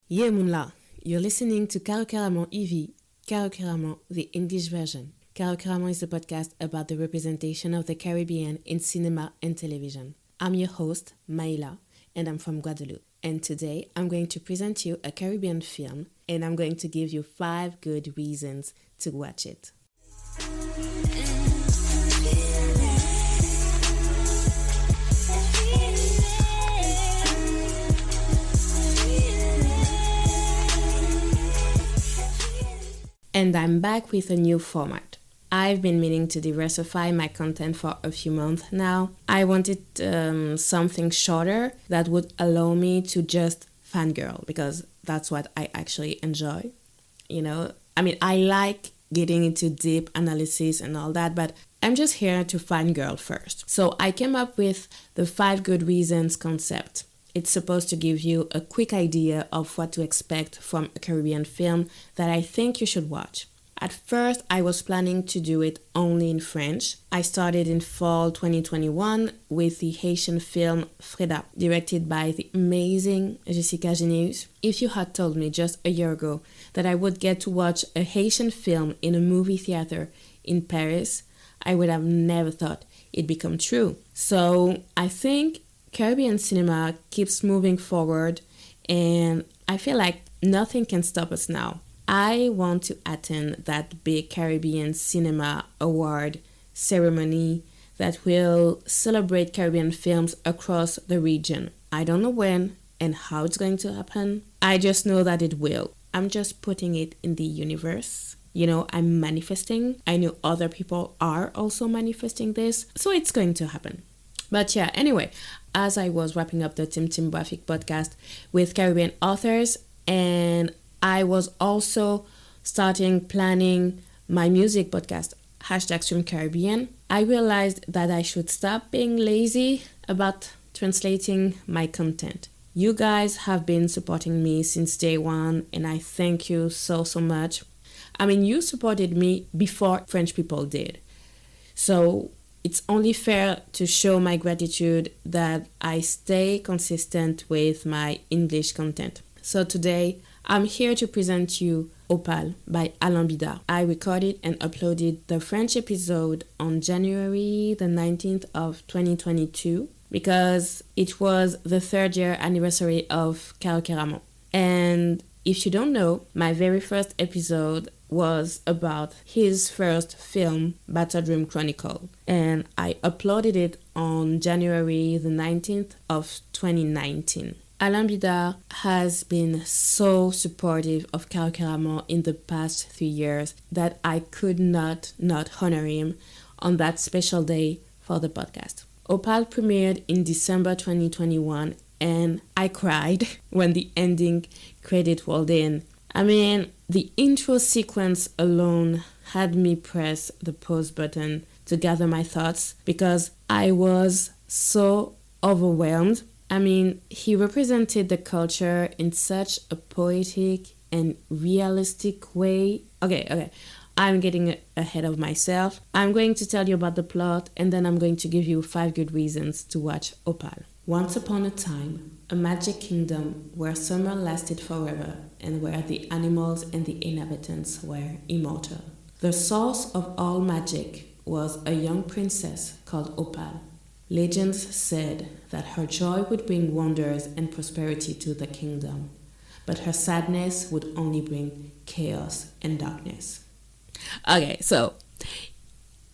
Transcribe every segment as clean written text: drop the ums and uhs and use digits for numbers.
Yeah, Moonla, you're listening to Karukerament EV, Karukerament, the English version. Karukerament is a podcast about the representation of the Caribbean in cinema and television. I'm your host, Maïla, and I'm from Guadeloupe. And today, I'm going to present you a Caribbean film, and I'm going to give you 5 good reasons to watch it. And I'm back with a new format. I've been meaning to diversify my content for a few months now. I wanted something shorter that would allow me to just fangirl, because that's what I actually enjoy. I like getting into deep analysis and all that, but I'm just here to fangirl first. So I came up with the 5 good reasons concept. It's supposed to give you a quick idea of what to expect from a Caribbean film that I think you should watch. At first, I was planning to do it only in French. I started in fall 2021 with the Haitian film Freda, directed by the amazing Jessica Geneus. If you had told me just a year ago that I would get to watch a Haitian film in a movie theater in Paris, I would have never thought it'd become true. So I think Caribbean cinema keeps moving forward, and I feel like nothing can stop us now. I want to attend that big Caribbean Cinema Award ceremony that will celebrate Caribbean films across the region. I don't know when and how it's going to happen. I just know that it will. I'm just putting it in the universe. I'm manifesting. I know other people are also manifesting this, so it's going to happen. But yeah, anyway, as I was wrapping up the Tim Graphic podcast with Caribbean authors, and I was also planning my music podcast, #StreamCaribbean, I realized that I should stop being lazy about translating my content. You guys have been supporting me since day one, and I thank you so much. You supported me before French people did. So it's only fair to show my gratitude that I stay consistent with my English content. So today, I'm here to present you Opal by Alain Bidard. I recorded and uploaded the French episode on January the 19th of 2022 because it was the 3rd year anniversary of Karukerament. And if you don't know, my very first episode was about his first film, Battle Dream Chronicle, and I uploaded it on January the 19th of 2019. Alain Bidard has been so supportive of Karukerament in the past 3 years that I could not honor him on that special day for the podcast. Opal premiered in December 2021, and I cried when the ending credit rolled in. The intro sequence alone had me press the pause button to gather my thoughts because I was so overwhelmed. He represented the culture in such a poetic and realistic way. Okay, I'm getting ahead of myself. I'm going to tell you about the plot, and then I'm going to give you 5 good reasons to watch Opal. Once upon a time, a magic kingdom where summer lasted forever and where the animals and the inhabitants were immortal. The source of all magic was a young princess called Opal. Legends said that her joy would bring wonders and prosperity to the kingdom, but her sadness would only bring chaos and darkness. Okay, so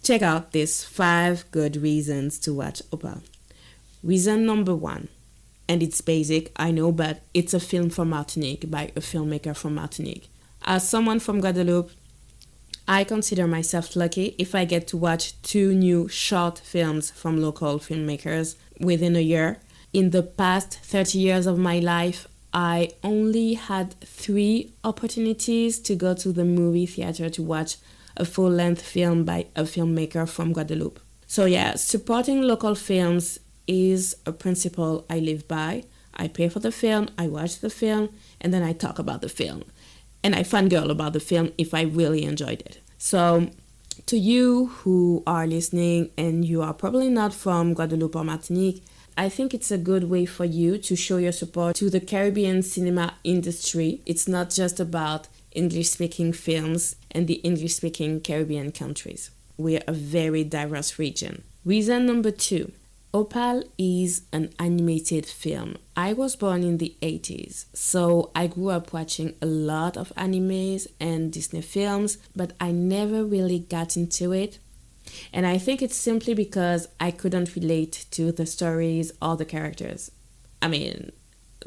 check out these 5 good reasons to watch Opal. Reason number 1, and it's basic, I know, but it's a film from Martinique by a filmmaker from Martinique. As someone from Guadeloupe, I consider myself lucky if I get to watch 2 new short films from local filmmakers within a year. In the past 30 years of my life, I only had 3 opportunities to go to the movie theater to watch a full-length film by a filmmaker from Guadeloupe. So yeah, supporting local films is a principle I live by. I pay for the film, I watch the film, and then I talk about the film. And I fangirl about the film if I really enjoyed it. So to you who are listening and you are probably not from Guadeloupe or Martinique, I think it's a good way for you to show your support to the Caribbean cinema industry. It's not just about English-speaking films and the English-speaking Caribbean countries. We're a very diverse region. Reason number 2. Opal is an animated film. I was born in the 80s, so I grew up watching a lot of animes and Disney films, but I never really got into it. And I think it's simply because I couldn't relate to the stories or the characters. I mean,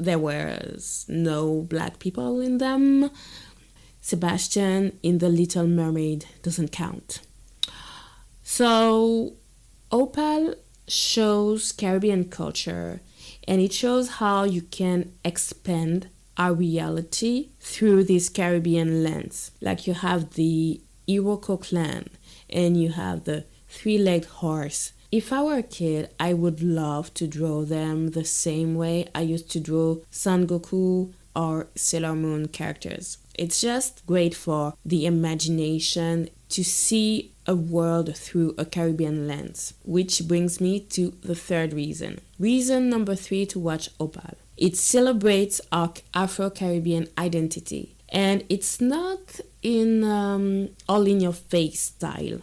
there was no black people in them. Sebastian in The Little Mermaid doesn't count. So, Opal shows Caribbean culture, and it shows how you can expand our reality through this Caribbean lens. Like you have the Iroko clan, and you have the three-legged horse. If I were a kid, I would love to draw them the same way I used to draw Son Goku or Sailor Moon characters. It's just great for the imagination to see a world through a Caribbean lens. Which brings me to the third reason. Reason number 3 to watch Opal. It celebrates our Afro-Caribbean identity. And it's not in all-in-your-face style.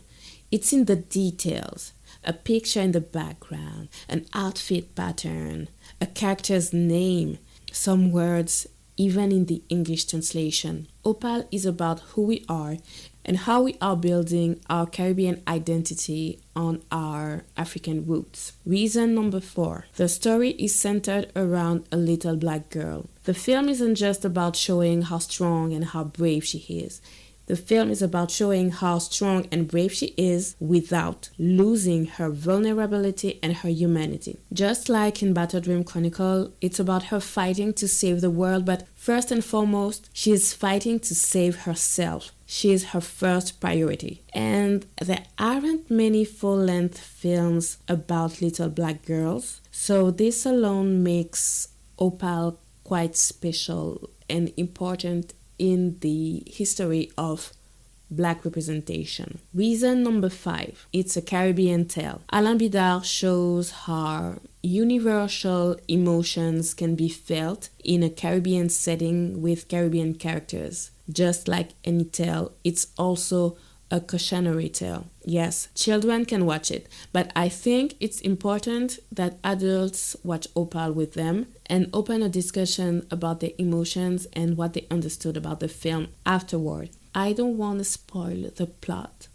It's in the details. A picture in the background, an outfit pattern, a character's name, some words, even in the English translation. Opal is about who we are and how we are building our Caribbean identity on our African roots. Reason number 4. The story is centered around a little black girl. The film isn't just about showing how strong and how brave she is. The film is about showing how strong and brave she is without losing her vulnerability and her humanity. Just like in Battle Dream Chronicle, it's about her fighting to save the world, but first and foremost, she is fighting to save herself. She is her first priority. And there aren't many full-length films about little black girls, so this alone makes Opal quite special and important in the history of black representation. Reason number 5. It's a Caribbean tale. Alain Bidard shows how universal emotions can be felt in a Caribbean setting with Caribbean characters. Just like any tale, it's also a cautionary tale. Yes, children can watch it, but I think it's important that adults watch Opal with them and open a discussion about their emotions and what they understood about the film afterward. I don't want to spoil the plot.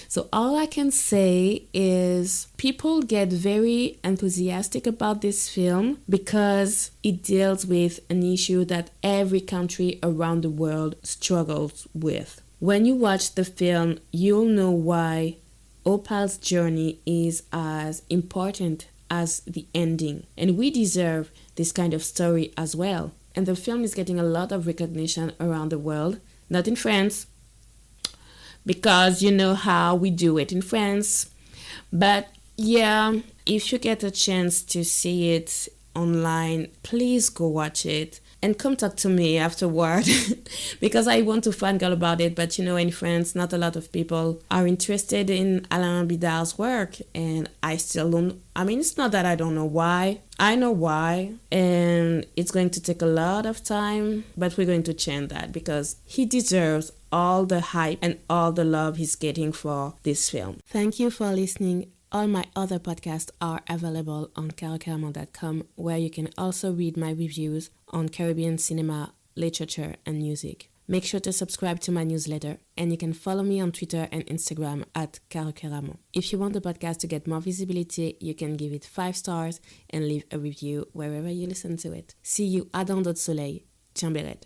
So all I can say is people get very enthusiastic about this film because it deals with an issue that every country around the world struggles with. When you watch the film, you'll know why Opal's journey is as important as the ending. And we deserve this kind of story as well. And the film is getting a lot of recognition around the world. Not in France, because you know how we do it in France. But yeah, if you get a chance to see it online, please go watch it. And come talk to me afterward because I want to fangirl about it. But you know, in France, not a lot of people are interested in Alain Bidard's work. And I still don't, I mean, it's not that I don't know why. I know why. And it's going to take a lot of time. But we're going to change that because he deserves all the hype and all the love he's getting for this film. Thank you for listening. All my other podcasts are available on Karukerament.com, where you can also read my reviews on Caribbean cinema, literature, and music. Make sure to subscribe to my newsletter, and you can follow me on Twitter and Instagram at Karukerament. If you want the podcast to get more visibility, you can give it 5 stars and leave a review wherever you listen to it. See you à dans d'autres soleils. Tiens, Bérette.